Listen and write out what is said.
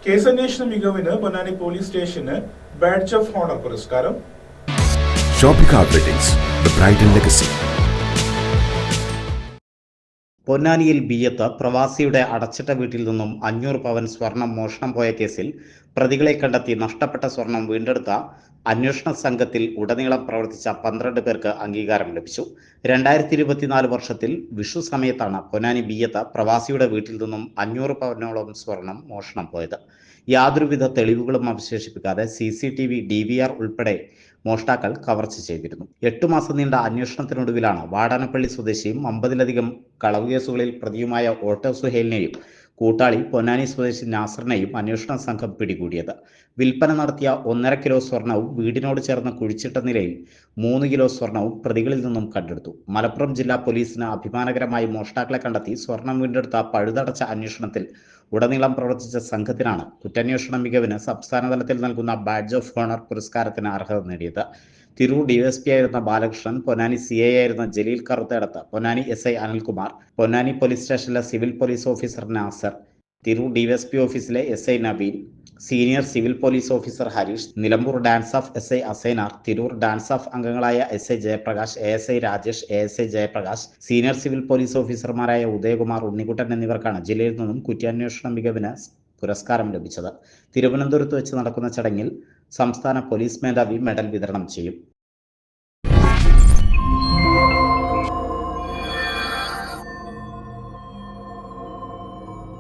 കേസന്വേഷണ മികവിന് പൊന്നാനി പോലീസ് സ്റ്റേഷന് badge of honour പുരസ്കാരം. Shopika weddings, the bridal legacy. പൊന്നാനിയിൽ ബിയ്യത്ത് പ്രവാസിയുടെ അടച്ചിട്ട വീട്ടിൽ നിന്നും 500 പവൻ സ്വർണം മോഷണം പോയ കേസിൽ പ്രതികളെ കണ്ടെത്തി നഷ്ടപ്പെട്ട സ്വർണം വീണ്ടെടുത്ത അന്വേഷണ സംഘത്തിൽ ഉടനീളം പ്രവർത്തിച്ച 12 പേർക്ക് അംഗീകാരം ലഭിച്ചു. 2024 വർഷത്തിൽ വിഷു സമയത്താണ് പൊന്നാനി ബിയ്യത്ത് പ്രവാസിയുടെ വീട്ടിൽ നിന്നും 500 പവനോളം സ്വർണം മോഷണം പോയത്. യാതൊരുവിധ തെളിവുകളും അവശേഷിപ്പിക്കാതെ CCTV, DVR ഉൾപ്പെടെ മോഷ്ടാക്കൾ കവർച്ച ചെയ്തിരുന്നു. 8 മാസം നീണ്ട അന്വേഷണത്തിനൊടുവിലാണ് വാടാനപ്പള്ളി സ്വദേശിയും 50ലധികം കളവ് കേസുകളിൽ പ്രതിയുമായ ഓട്ടോ സുഹേലിനെയും കൂട്ടാളി പൊന്നാനി സ്വദേശി നാസറിനെയും അന്വേഷണ സംഘം പിടികൂടിയത്. വിൽപ്പന നടത്തിയ 1.5 കിലോ സ്വർണവും വീടിനോട് ചേർന്ന് കുഴിച്ചിട്ട നിലയിൽ 3 കിലോ സ്വർണവും പ്രതികളിൽ നിന്നും കണ്ടെടുത്തു. മലപ്പുറം ജില്ലാ പോലീസിന് അഭിമാനകരമായി മോഷ്ടാക്കളെ കണ്ടെത്തി സ്വർണം വീണ്ടെടുത്ത പഴുതടച്ച അന്വേഷണത്തിൽ ഉടനീളം പ്രവർത്തിച്ച സംഘത്തിനാണ് കുറ്റാന്വേഷണ മികവിന് സംസ്ഥാന തലത്തിൽ നൽകുന്ന ബാഡ്ജ് ഓഫ് ഓണർ പുരസ്കാരത്തിന് അർഹത നേടിയത്. തിരൂർ DSP ആയിരുന്ന ബാലകൃഷ്ണൻ, പൊന്നാനി CI ആയിരുന്ന ജലീൽ കറുത്തേടത്ത്, പൊന്നാനി SI അനിൽകുമാർ, പൊന്നാനി പോലീസ് സ്റ്റേഷനിലെ civil police officer Nasar, Tirur DSP ഓഫീസിലെ SI Naveen, senior civil police officer Harish, Nilambur DANSAF SI Asainar, Tirur DANSAF അംഗങ്ങളായ SI Jayaprakash, ASI Rajesh, ASI Jayaprakash, senior civil police ഓഫീസർമാരായ ഉദയകുമാർ, ഉണ്ണിക്കുട്ടൻ എന്നിവർക്കാണ് ജില്ലയിൽ നിന്നും കുറ്റാന്വേഷണ മികവിന് പുരസ്കാരം ലഭിച്ചത്. തിരുവനന്തപുരത്ത് വെച്ച് നടക്കുന്ന ചടങ്ങിൽ സംസ്ഥാന പോലീസ് മേധാവി മെഡൽ വിതരണം ചെയ്യും.